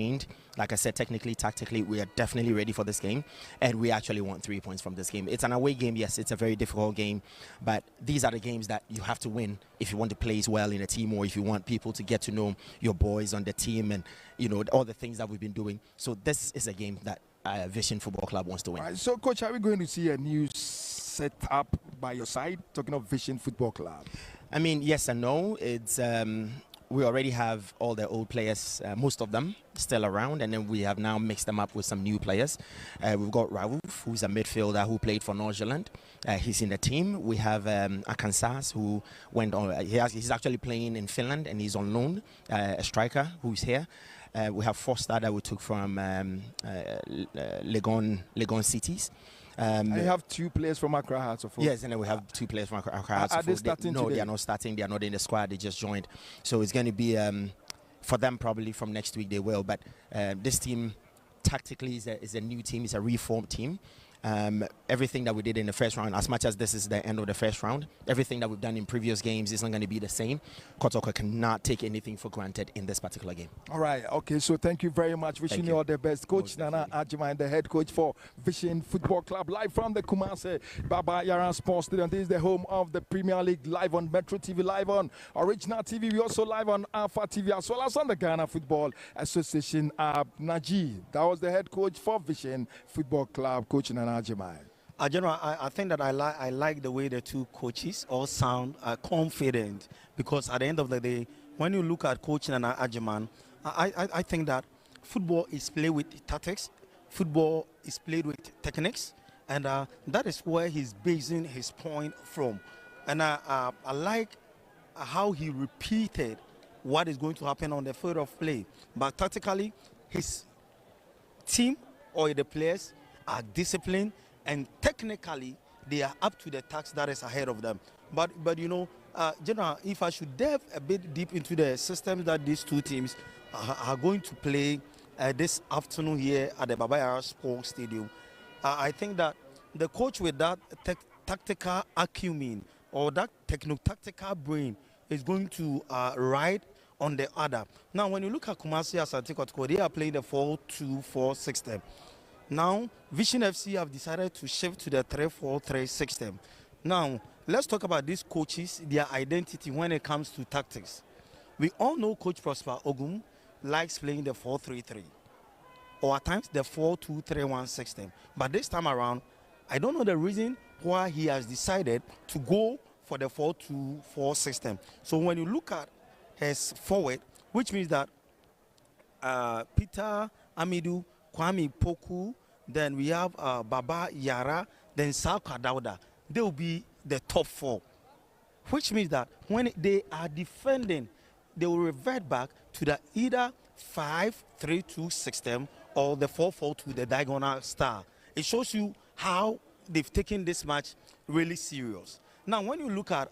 Like I said, technically, tactically, we are definitely ready for this game, and we actually want 3 points from this game. It's an away game, yes, it's a very difficult game, but these are the games that you have to win if you want to play well in a team, or if you want people to get to know your boys on the team and, you know, all the things that we've been doing. So this is a game that Vision Football Club wants to win. Right, so, Coach, are we going to see a new setup by your side, talking of Vision Football Club? I mean, yes and no. It's we already have all the old players, most of them still around, and then we have now mixed them up with some new players. We've got Raouf, who's a midfielder who played for Norgeland. He's in the team. We have Akansas, who went on. He's actually playing in Finland, and he's on loan. A striker who's here. We have Foster that we took from Legon Cities. And you have 2 players from Accra Hearts of Oak. Yes, and then we have 2 players from Accra Hearts of Oak. Are they starting No, today? they are not starting. They are not in the squad. They just joined. So it's going to be, for them probably from next week they will. But this team tactically is a new team. It's a reformed team. Everything that we did in the first round, as much as this is the end of the first round, everything that we've done in previous games is not going to be the same. Kotoko cannot take anything for granted in this particular game. All right, okay, so thank you very much. Wishing you all the best. Coach Nana Ajimai, the head coach for Vision Football Club, live from the Kumasi Baba Yaran Sports Stadium. This is the home of the Premier League, live on Metro TV, live on Original TV. We also live on Alpha TV, as well as on the Ghana Football Association. Naji, that was the head coach for Vision Football Club, Coach Nana Ajimai. General, I think that I like the way the 2 coaches all sound confident, because at the end of the day, when you look at Coach Nana Ajiman, I think that football is played with tactics, football is played with techniques, and that is where he's basing his point from. And I like how he repeated what is going to happen on the field of play. But tactically, his team or the players are disciplined, and technically they are up to the task that is ahead of them. But you know, General, if I should delve a bit deep into the systems that these 2 teams are going to play this afternoon here at the Baba Yara Sports Stadium, I think that the coach with that tactical acumen or that techno-tactical brain is going to ride on the other. Now, when you look at Kumasi Asante Kotoko, they are playing the 4-2-4 system. Now, Vision FC have decided to shift to the 3-4-3 system. Now, let's talk about these coaches, their identity when it comes to tactics. We all know Coach Prosper Ogum likes playing the 4-3-3, or at times the 4-2-3-1 system. But this time around, I don't know the reason why he has decided to go for the 4-2-4 system. So when you look at his forward, which means that Peter Amidou, Kwame Poku, then we have Baba Yara, then Salka Dauda. They will be the top 4, which means that when they are defending, they will revert back to the either 5-3-2 system or the 4-4-2, the diagonal style. It shows you how they've taken this match really serious. Now, when you look at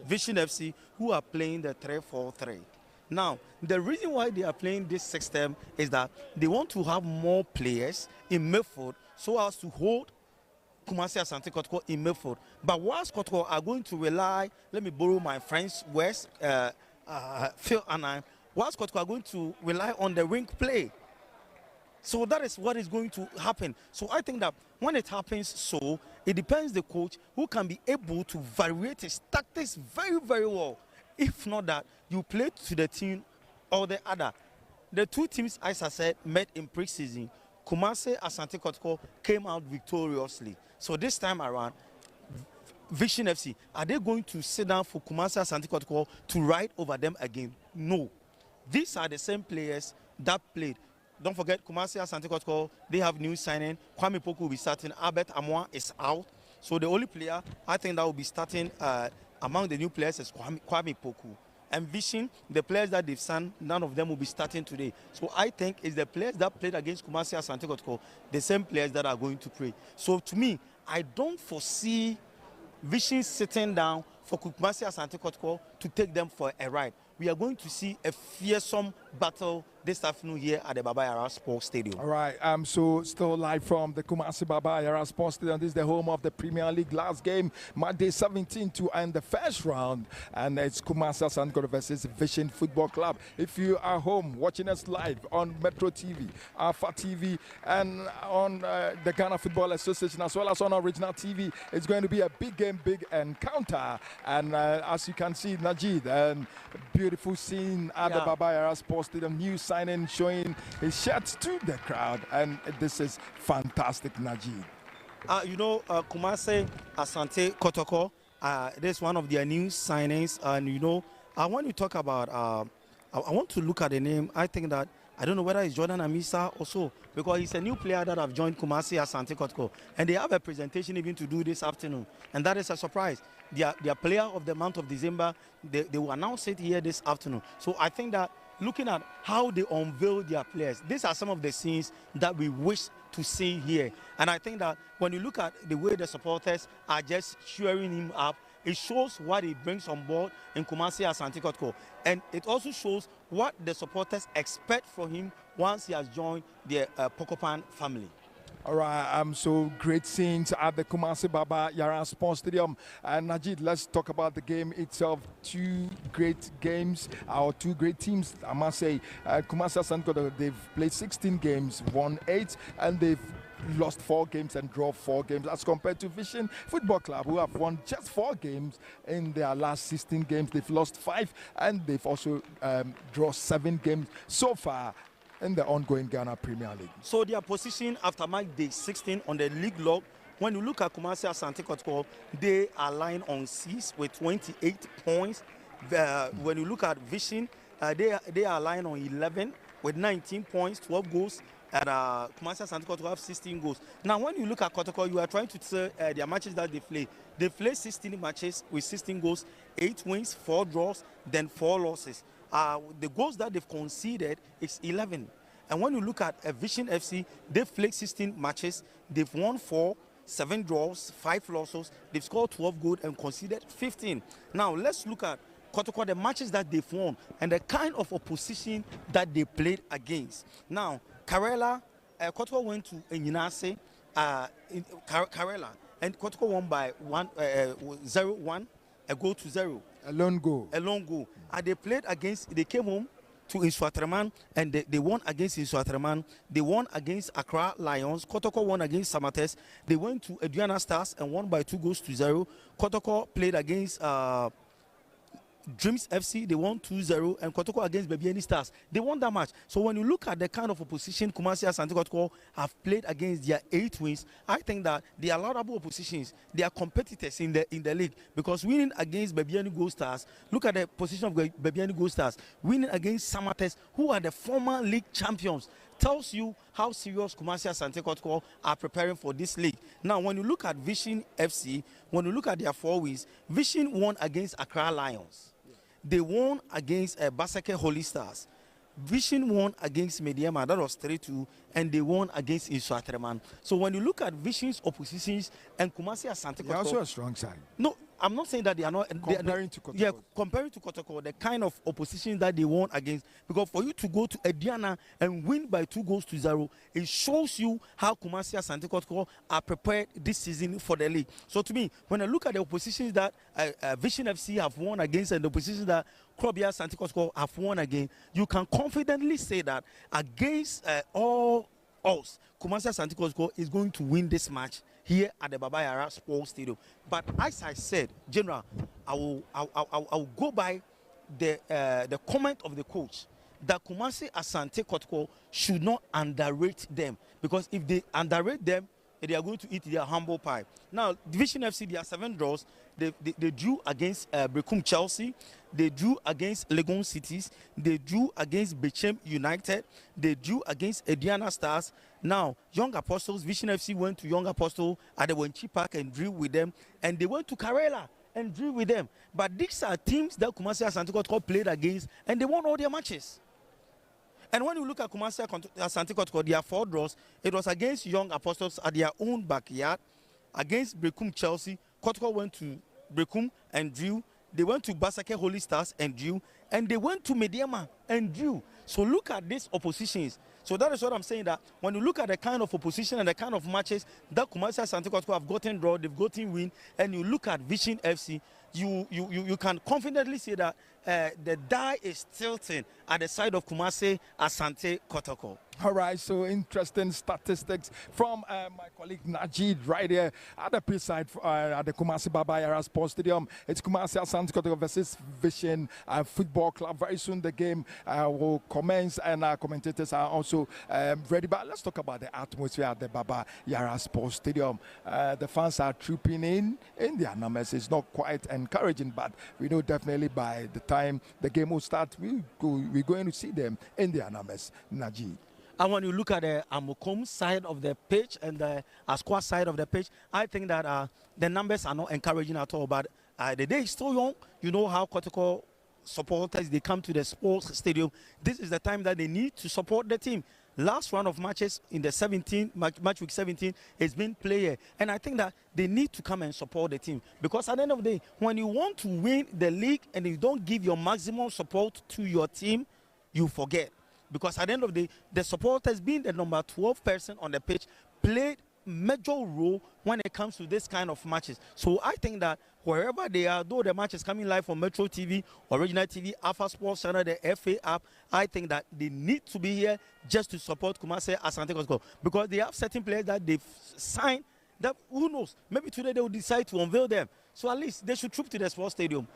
Vision FC, who are playing the 3-4-3, now, the reason why they are playing this system is that they want to have more players in midfield so as to hold Kumasi Asante Kotoko in midfield. But whilst Kotoko are going to rely, let me borrow my friend's words, Phil and I, whilst Kotoko are going to rely on the wing play. So that is what is going to happen. So I think that when it happens so, it depends the coach who can be able to variate his tactics very, very well. If not that, you play to the team or the other. The 2 teams, as I said, met in preseason. Kumasi Asante Kotoko came out victoriously. So this time around, Vision FC, are they going to sit down for Kumasi Asante Kotoko to ride over them again? No. These are the same players that played. Don't forget, Kumasi Asante Kotoko, they have new signing. Kwame Poku will be starting. Albert Amoa is out. So the only player I think that will be starting among the new players is Kwame Poku. And Vision, the players that they've signed, none of them will be starting today. So I think it's the players that played against Kumasi Asante Kotoko, the same players that are going to play. So to me, I don't foresee Vision sitting down for Kumasi Asante Kotoko to take them for a ride. We are going to see a fearsome battle this afternoon here at the Baba Yara Sports Stadium. All right, so still live from the Kumasi Baba Yara Sports Stadium. This is the home of the Premier League last game, Monday 17 to end the first round, and it's Kumasi Asante versus Vision Football Club. If you are home watching us live on Metro TV, Alpha TV, and on the Ghana Football Association, as well as on Original TV, it's going to be a big game, big encounter. And as you can see, Najid, and beautiful scene at the Baba Yara Sports Stadium, new signing showing his shirt to the crowd, and this is fantastic, Najid. Kumasi Asante Kotoko, this is one of their new signings, and I want to talk about, I want to look at the name. I think that, I don't know whether it's Jordan Amisa or so, because he's a new player that have joined Kumasi Asante Kotoko, and they have a presentation even to do this afternoon, and that is a surprise. Their player of the month of December, they will announce it here this afternoon. So I think that looking at how they unveil their players, these are some of the scenes that we wish to see here. And I think that when you look at the way the supporters are just cheering him up, it shows what he brings on board in Kumasi Asante Kotoko. And it also shows what the supporters expect from him once he has joined the Pokopan family. All right, so great scenes at the Kumasi Baba Yara Sports Stadium. And Najid, let's talk about the game itself. Two great games, our two great teams, I must say. Kumasi Asante, they've played 16 games, won 8, and they've lost 4 games and draw 4 games, as compared to Vision Football Club, who have won just 4 games in their last 16 games. They've lost 5, and they've also drawn 7 games so far in the ongoing Ghana Premier League. So their position after match day 16 on the league log, when you look at Kumasi Asante Kotoko, they are lying on 6th with 28 points. When you look at Vision, they are lying on 11 with 19 points, 12 goals. And Kumasi Asante Kotoko have 16 goals. Now, when you look at Kotoko, you are trying to say their matches that they play. They play 16 matches with 16 goals, 8 wins, 4 draws, then 4 losses. The goals that they've conceded is 11. And when you look at Vision FC, they've played 16 matches. They've won 4, 7 draws, 5 losses. They've scored 12 goals and conceded 15. Now, let's look at Kotoko, the matches that they've won and the kind of opposition that they played against. Now, Karela, Kotoko went to Enyinase, Karela, and Kotoko won by 0-1, a goal to 0. A lone goal. A lone goal. And they came home to Inswatraman, and they won against Inswatraman. They won against Accra Lions. Kotoko won against Samates. They went to Aduana Stars and won by 2 goals to 0. Kotoko played against Dreams FC, they won 2-0, and Kotoko against Babiani Stars, they won that match. So when you look at the kind of opposition Kumasi Asante Kotoko have played against their 8 wins, I think that they are laudable oppositions. They are competitors in the league, because winning against Babiani Gold Stars, look at the position of Babiani Gold Stars, winning against Samates, who are the former league champions, tells you how serious Kumasi Asante Kotoko are preparing for this league. Now, when you look at Vision FC, when you look at their 4 wins, Vision won against Accra Lions. They won against Basake Holy Stars. Vision won against Mediama, that was 3-2, and they won against Inswatraman. So when you look at Vision's oppositions and Kumasi Asante Kotoko, they're also a strong side. No, I'm not saying that they are not. Comparing to Kotoko. Yeah, comparing to Kotoko, the kind of opposition that they won against. Because for you to go to Ediana and win by 2 goals to 0, it shows you how Kumasi Asante Kotoko are prepared this season for the league. So to me, when I look at the oppositions that Vision FC have won against and the oppositions that Krobia Asante Kotoko have won again, you can confidently say that against all odds, Kumasi Asante Kotoko is going to win this match here at the Baba Yara Sports Stadium. But as I said, General, I will go by the comment of the coach that Kumasi Asante Kotoko should not underrate them, because if they underrate them, they are going to eat their humble pie. Now, Division FC, they are 7 draws. They drew against Brekum Chelsea. They drew against Legon Cities. They drew against Bechem United. They drew against Ediana Stars. Now, Young Apostles, Vision FC went to Young Apostle at the Wenchi Park and drew with them. And they went to Karela and drew with them. But these are teams that Kumasi Asante Kotoko played against, and they won all their matches. And when you look at Kumasi Asante Kotoko, their 4 draws, it was against Young Apostles at their own backyard, against Brekum Chelsea. Kotoko went to Brekum and drew. They went to Basake Holy Stars and drew. And they went to Mediama and drew. So look at these oppositions. So that is what I'm saying, that when you look at the kind of opposition and the kind of matches that Kumasi Asante Kotoko have gotten draw, they've gotten win, and you look at Vision FC, you can confidently say that the die is tilting at the side of Kumasi Asante Kotoko. All right, so interesting statistics from my colleague Najid right here at the pitch side at the Kumasi Baba Yara Sports Stadium. It's Kumasi Asante Kotoko versus Vision Football Club. Very soon the game will commence, and our commentators are also ready. But let's talk about the atmosphere at the Baba Yara Sports Stadium. The fans are trooping in their numbers. It's not quite encouraging, but we know definitely by the time the game will start, we're going to see them in their numbers. Najid. And when you look at the Amokom side of the pitch and the Asqua side of the pitch, I think that the numbers are not encouraging at all. But the day is still young. You know how Kotoko supporters, they come to the sports stadium. This is the time that they need to support the team. Last round of matches in the match week 17 has been played. And I think that they need to come and support the team. Because at the end of the day, when you want to win the league and you don't give your maximum support to your team, you forget. Because at the end of the day, the supporters, being the number 12 person on the pitch, played major role when it comes to this kind of matches. So I think that wherever they are, though the match is coming live on Metro TV, Original TV, Alpha Sports Channel, the FA app, I think that they need to be here just to support Kumasi Asante Kotoko, because they have certain players that they've signed that, who knows, maybe today they will decide to unveil them. So at least they should troop to the sports stadium.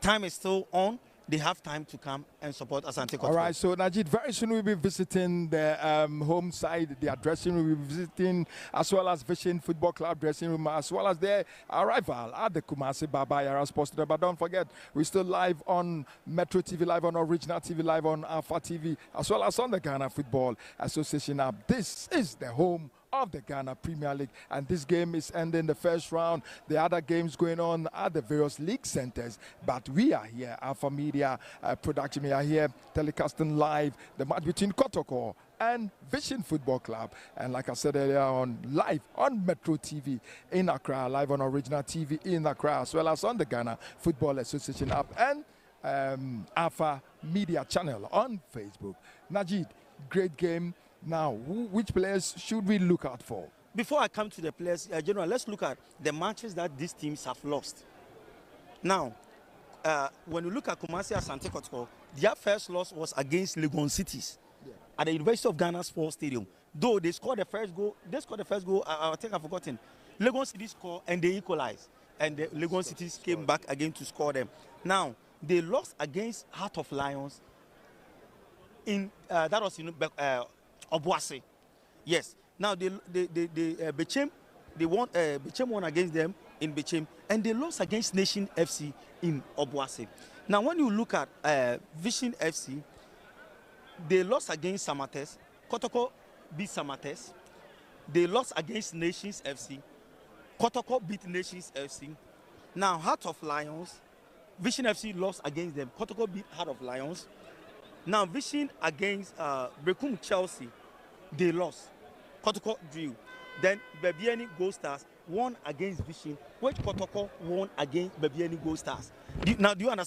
Time is still on. They have time to come and support Asante Kotoko. All right, so Najid, very soon we'll be visiting the home side, the dressing room. We'll be visiting, as well as Vision Football Club dressing room, as well as their arrival at the Kumasi Baba Yara Sports Stadium. But don't forget, we're still live on Metro TV, live on Original TV, live on Alpha TV, as well as on the Ghana Football Association app. This is the home of the Ghana Premier League, and this game is ending the first round. The other games going on at the various league centers, but we are here, Alpha Media Production. We are here telecasting live the match between Kotoko and Vision Football Club, and like I said earlier on, live on Metro TV in Accra, live on Original TV in Accra, as well as on the Ghana Football Association app and Alpha Media channel on Facebook. Najid, great game. Now, which players should we look out for? Before I come to the players, General, let's look at the matches that these teams have lost. Now, when you look at Kumasi Asante Kotoko, their first loss was against Legon Cities at the University of Ghana Sports Stadium. Though they scored the first goal, I think I've forgotten. Legon Cities scored and they equalized. And the Legon Cities came back again to score them. Now, they lost against Heart of Lions that was in Obuasi. Yes. Now Bechem won against them in Bechem, and they lost against Nation FC in Obuasi. Now when you look at Vision FC, they lost against Samates. Kotoko beat Samates. They lost against Nations FC. Kotoko beat Nations FC. Now Heart of Lions, Vision FC lost against them. Kotoko beat Heart of Lions. Now Vision against Brekum Chelsea, they lost. Kotoko drew. Then Bebiani Gold Stars won against Vision, which Kotoko won against Bebiani Gold Stars. Do you understand?